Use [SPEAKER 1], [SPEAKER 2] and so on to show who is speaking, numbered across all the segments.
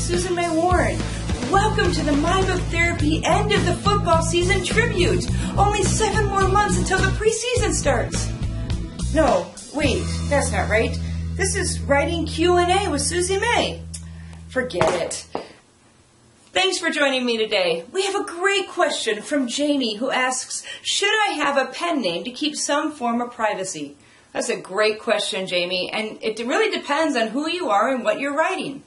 [SPEAKER 1] Susan May Warren. Welcome to the My Book Therapy end of the football season tribute. Only 7 more months until the preseason starts. No, wait, that's not right. This is writing Q&A with Susie May. Forget it. Thanks for joining me today. We have a great question from Jamie who asks, should I have a pen name to keep some form of privacy? That's a great question, Jamie, and it really depends on who you are and what you're writing.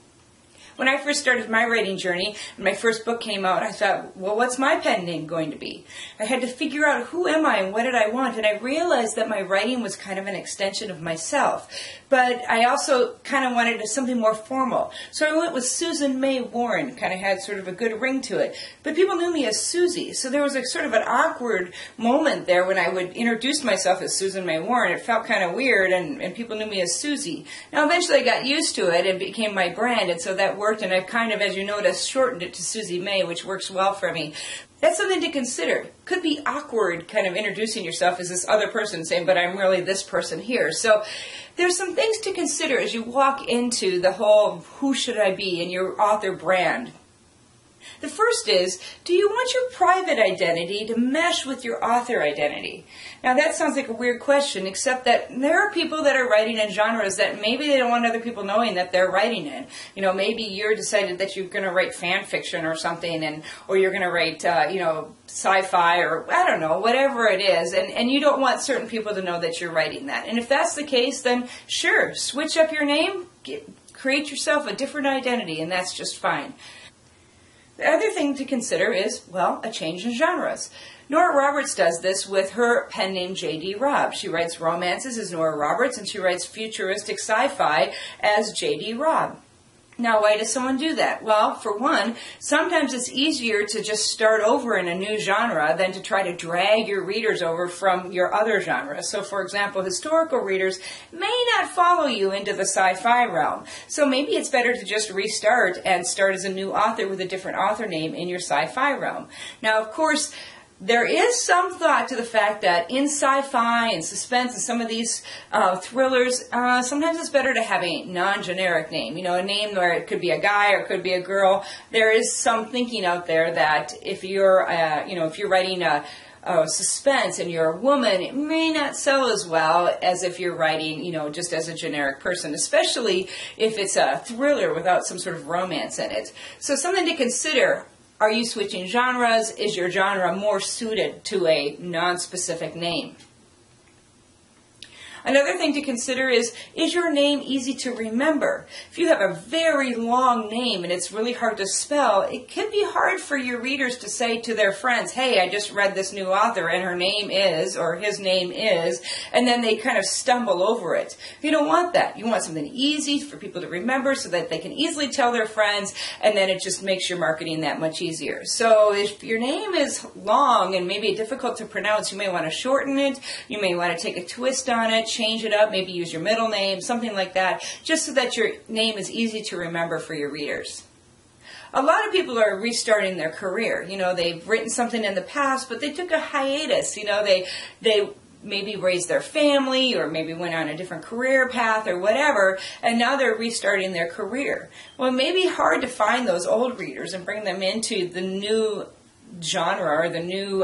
[SPEAKER 1] When I first started my writing journey and my first book came out, I thought, well, what's my pen name going to be? I had to figure out who am I and what did I want, and I realized that my writing was kind of an extension of myself. But I also kind of wanted something more formal. So I went with Susan May Warren, kind of had sort of a good ring to it. But people knew me as Susie, so there was a sort of an awkward moment there when I would introduce myself as Susan May Warren. It felt kind of weird, and people knew me as Susie. Now, eventually I got used to it and became my brand, and so that worked, and I've kind of, as you notice, shortened it to Susie May, which works well for me. That's something to consider. Could be awkward kind of introducing yourself as this other person saying, but I'm really this person here. So there's some things to consider as you walk into the whole who should I be in your author brand. The first is, do you want your private identity to mesh with your author identity? Now that sounds like a weird question, except that there are people that are writing in genres that maybe they don't want other people knowing that they're writing in. You know, maybe you're decided that you're going to write fan fiction or something, or you're going to write, sci-fi or I don't know, whatever it is, and you don't want certain people to know that you're writing that. And if that's the case, then sure, switch up your name, create yourself a different identity, and that's just fine. The other thing to consider is, well, a change in genres. Nora Roberts does this with her pen name J.D. Robb. She writes romances as Nora Roberts, and she writes futuristic sci-fi as J.D. Robb. Now, why does someone do that? Well, for one, sometimes it's easier to just start over in a new genre than to try to drag your readers over from your other genre. So, for example, historical readers may not follow you into the sci-fi realm. So maybe it's better to just restart and start as a new author with a different author name in your sci-fi realm. Now, of course, there is some thought to the fact that in sci-fi and suspense and some of these thrillers, sometimes it's better to have a non-generic name. You know, a name where it could be a guy or it could be a girl. There is some thinking out there that if you're, if you're writing a suspense and you're a woman, it may not sell as well as if you're writing, just as a generic person, especially if it's a thriller without some sort of romance in it. So something to consider. Are you switching genres? Is your genre more suited to a non-specific name? Another thing to consider is your name easy to remember? If you have a very long name and it's really hard to spell, it can be hard for your readers to say to their friends, hey, I just read this new author and her name is, or his name is, and then they kind of stumble over it. You don't want that. You want something easy for people to remember so that they can easily tell their friends, and then it just makes your marketing that much easier. So if your name is long and maybe difficult to pronounce, you may want to shorten it. You may want to take a twist on it, change it up, maybe use your middle name, something like that, just so that your name is easy to remember for your readers. A lot of people are restarting their career. They've written something in the past, but they took a hiatus. They maybe raised their family or maybe went on a different career path or whatever, and now they're restarting their career. Well, it may be hard to find those old readers and bring them into the new genre or the new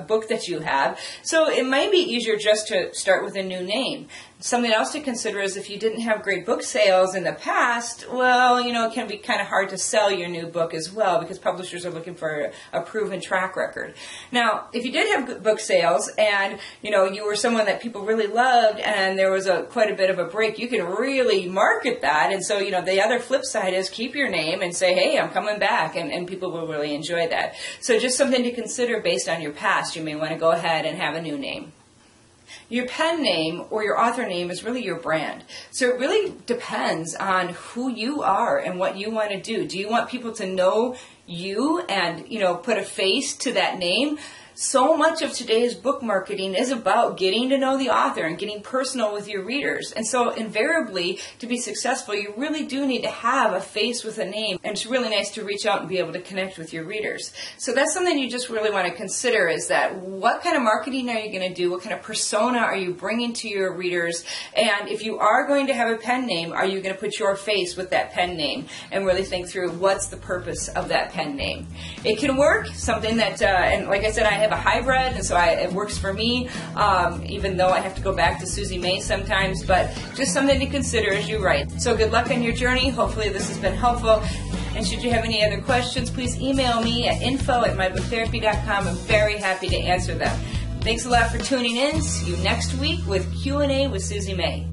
[SPEAKER 1] book that you have. So it might be easier just to start with a new name. Something else to consider is if you didn't have great book sales in the past, well, it can be kind of hard to sell your new book as well because publishers are looking for a proven track record. Now, if you did have good book sales and, you were someone that people really loved and there was quite a bit of a break, you can really market that. And so, the other flip side is keep your name and say, hey, I'm coming back, and people will really enjoy that. So just something to consider based on your past. You may want to go ahead and have a new name. Your pen name or your author name is really your brand. So it really depends on who you are and what you want to do. Do you want people to know you and, put a face to that name? So much of today's book marketing is about getting to know the author and getting personal with your readers. And so invariably, to be successful, you really do need to have a face with a name. And it's really nice to reach out and be able to connect with your readers. So that's something you just really want to consider, is that what kind of marketing are you going to do? What kind of persona are you bringing to your readers? And if you are going to have a pen name, are you going to put your face with that pen name and really think through what's the purpose of that pen name? It can work, something that, and like I said, I have a hybrid, and so it works for me, even though I have to go back to Susie May sometimes, but just something to consider as you write. So good luck on your journey. Hopefully this has been helpful. And should you have any other questions, please email me at info@mybooktherapy.com. I'm very happy to answer them. Thanks a lot for tuning in. See you next week with Q&A with Susie May.